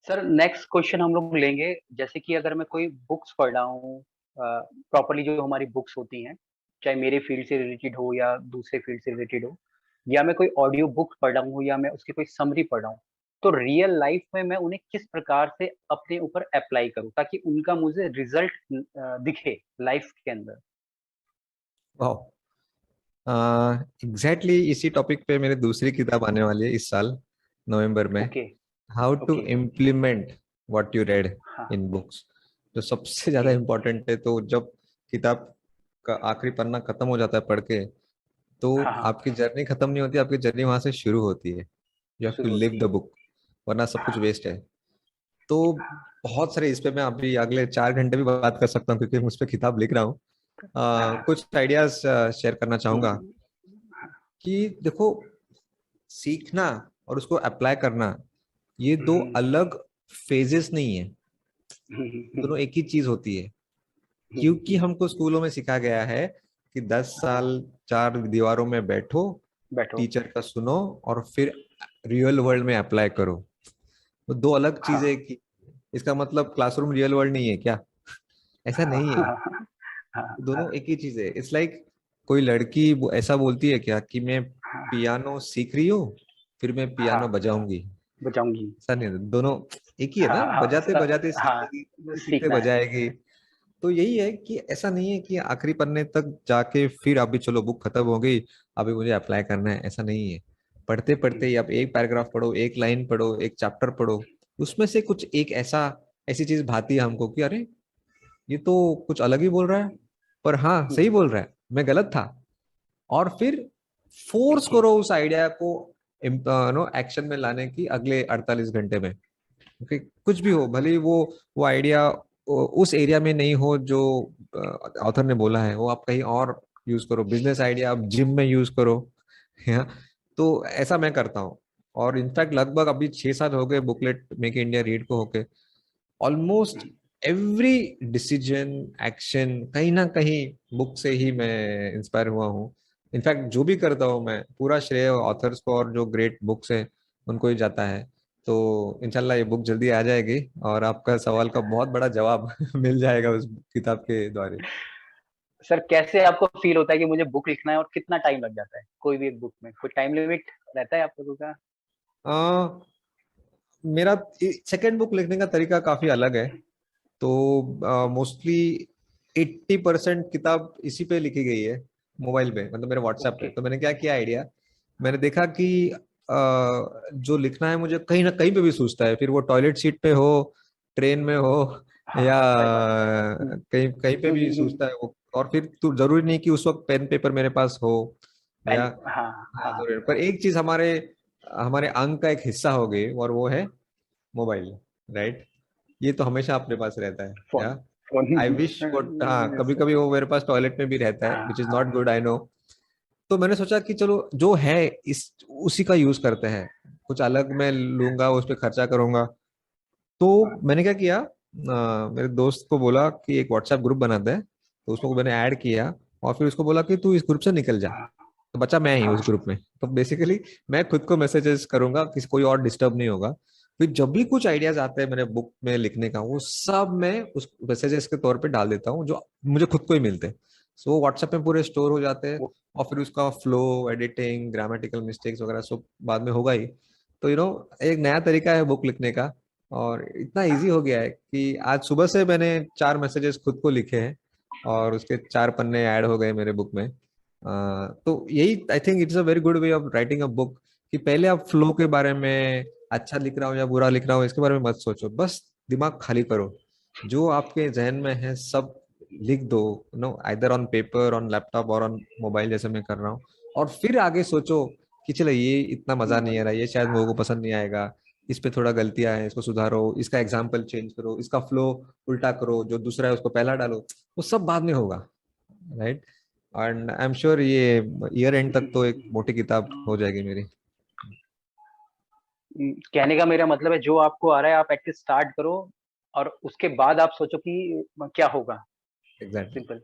Sir next question हम लोग लेंगे, जैसे कि अगर मैं कोई बुक्स पढ़ रहा हूँ, प्रॉपर्ली जो हमारी बुक्स होती हैं, चाहे मेरे फील्ड से रिलेटेड हो या दूसरे फील्ड से रिलेटेड हो, या मैं कोई ऑडियो बुक पढ़ रहा हूँ या मैं उसकी कोई समरी पढ़ रहा हूँ, तो रियल लाइफ में मैं उन्हें किस प्रकार से अपने ऊपर अप्लाई करूँ ताकि उनका मुझे रिजल्ट दिखे लाइफ के अंदर। वाह। एग्जैक्टली इसी टॉपिक पे मेरी दूसरी किताब आने वाली है इस साल नवंबर में। Okay. How to okay. Implement what you read हाँ। In books. जो सबसे ओके। ज्यादा इम्पोर्टेंट है, तो जब किताब का आखिरी पन्ना खत्म हो जाता है पढ़ के, तो हाँ हाँ। आपकी जर्नी खत्म नहीं होती, आपकी जर्नी वहां से शुरू होती है। यू हैव टू शुरू लिव होती द है। बुक, वरना सब कुछ हाँ वेस्ट है। तो बहुत सारे इस पे मैं अभी अगले 4 घंटे भी बात कर सकता हूँ, क्योंकि मैं उस पर किताब लिख रहा हूँ। हाँ। कुछ आइडियाज शेयर करना चाहूंगा कि देखो, सीखना और उसको अप्लाई करना, ये दो अलग फेजेस नहीं है, दोनों एक ही चीज होती है। क्योंकि हमको स्कूलों में सिखाया गया है कि 10 साल चार दीवारों में बैठो, बैठो। टीचर का सुनो, और फिर रियल वर्ल्ड में अप्लाई करो। तो दो अलग हाँ चीजें की। इसका मतलब क्लासरूम रियल वर्ल्ड नहीं है क्या? ऐसा हाँ नहीं है। हाँ हाँ दोनों एक ही चीज है। इट्स लाइक कोई लड़की ऐसा बोलती है क्या कि मैं हाँ पियानो सीख रही हूँ, फिर मैं पियानो हाँ, बजाऊंगी? बचाऊंगी। ऐसा नहीं है। दोनों एक ही है ना, हाँ हाँ बजाते बजाते हाँ, सीखेगी, सीखते सीखते सीखना है। बजाएगी। तो यही है कि ऐसा नहीं है कि आखिरी पन्ने तक जाके फिर अभी चलो बुक खत्म हो गई, अभी मुझे अप्लाई करना है, ऐसा नहीं है। पढ़ते पढ़ते ही आप एक पैराग्राफ पढ़ो, एक लाइन पढ़ो, एक चैप्टर पढ़ो, उसमें से कुछ एक ऐसी चीज भाती है हमको कि अरे, ये तो कुछ अलग ही बोल रहा है, पर हाँ सही बोल रहा है, मैं गलत था। और फिर फोर्स ओके। करो उस आइडिया को नो एक्शन में लाने की अगले 48 घंटे में। ओके, कुछ भी हो, भले ही वो आइडिया उस एरिया में नहीं हो जो ऑथर ने बोला है, वो आप कहीं और यूज करो। बिजनेस आइडिया आप जिम में यूज करो, है ना? तो ऐसा मैं करता हूँ। और इनफैक्ट लगभग अभी 6 साल हो गए बुकलेट मेक इंडिया रीड को होके। ऑलमोस्ट एवरी डिसीजन, एक्शन कहीं ना कहीं बुक से ही मैं इंस्पायर हुआ हूँ। इनफैक्ट जो भी करता हूँ मैं, पूरा श्रेय ऑथर्स को और जो ग्रेट बुक्स हैं उनको ही जाता है। तो इंशाल्लाह ये बुक जल्दी आ जाएगी, और आपका सवाल का बहुत बड़ा जवाब मिल जाएगा उस किताब के द्वारा। सर कैसे आपको फील होता है कि मुझे बुक लिखना है और कितना टाइम लग जाता है कोई भी एक बुक में? कोई टाइम लिमिट रहता है आप लोगों का? आ, मेरा सेकंड बुक लिखने का तरीका काफी अलग है। तो मोस्टली 80% किताब इसी पे लिखी गई है, मोबाइल पे, मतलब मेरे व्हाट्सएप पे। ओके। तो मैंने क्या किया आइडिया, मैंने देखा कि जो लिखना है मुझे कहीं ना कहीं पे भी सूझता है, फिर वो टॉयलेट सीट पे हो, ट्रेन में हो, हाँ या सही बात है। कहीं कहीं पे भी सूझता है वो। और फिर तो जरूरी नहीं कि उस वक्त पेन पेपर मेरे पास हो, या पेन। हाँ हाँ हाँ। जरूरी, पर एक चीज हमारे हमारे अंग का एक हिस्सा हो गई, और वो है मोबाइल, राइट? ये तो हमेशा अपने पास रहता है, फोन। या फोन। आई विश वो, हाँ कभी कभी वो मेरे पास टॉयलेट में भी रहता है, हाँ विच इज हाँ। Not good, I know. तो मैंने सोचा कि चलो जो है इस उसी का यूज करते हैं। कुछ अलग मैं लूंगा, उस पर खर्चा करूंगा। तो मैंने क्या किया, मेरे दोस्त को बोला कि एक व्हाट्सएप ग्रुप बनाते हैं, तो उसको मैंने ऐड किया, और फिर उसको बोला कि तू इस ग्रुप से निकल जा। हाँ तो बचा मैं ही हाँ उस ग्रुप में। तो बेसिकली मैं खुद को मैसेजेस करूंगा, किसी कोई और डिस्टर्ब नहीं होगा। फिर जब भी कुछ आइडियाज आते हैं मेरे बुक में लिखने का, वो सब मैं उस मैसेजेस के तौर पे डाल देता हूँ, जो मुझे खुद को ही मिलते हैं। सो वो व्हाट्सएप में पूरे स्टोर हो जाते हैं। वो। और फिर उसका फ्लो, एडिटिंग, ग्रामेटिकल मिस्टेक्स वगैरह सब बाद में होगा ही। तो एक नया तरीका है बुक लिखने का। और इतना इजी हो गया है कि आज सुबह से मैंने 4 मैसेजेस खुद को लिखे हैं, और उसके 4 पन्ने ऐड हो गए मेरे बुक में। तो यही I think it's a very good way of writing a book, कि पहले आप फ्लो के बारे में, अच्छा लिख रहा हूँ या बुरा लिख रहा हूँ, इसके बारे में मत सोचो, बस दिमाग खाली करो। जो आपके जहन में है सब लिख दो, either on paper, on laptop, और ऑन मोबाइल, जैसे मैं कर रहा हूँ। और फिर आगे सोचो कि चलो ये इतना मजा नहीं आ रहा, ये शायद लोगों को पसंद नहीं आएगा, इस पे थोड़ा गलतियां हैं, इसको सुधारो, इसका एग्जाम्पल चेंज करो, इसका फ्लो उल्टा करो, जो दूसरा है उसको पहला डालो। वो सब बाद में होगा, right? And I am sure ये ईयर एंड तक तो एक मोटी किताब हो जाएगी मेरी। कहने का मेरा मतलब है जो आपको आ रहा है आप एटलीस्ट स्टार्ट करो और उसके बाद आप सोचो कि क्या होगा। एग्जैक्टली। सिंपल।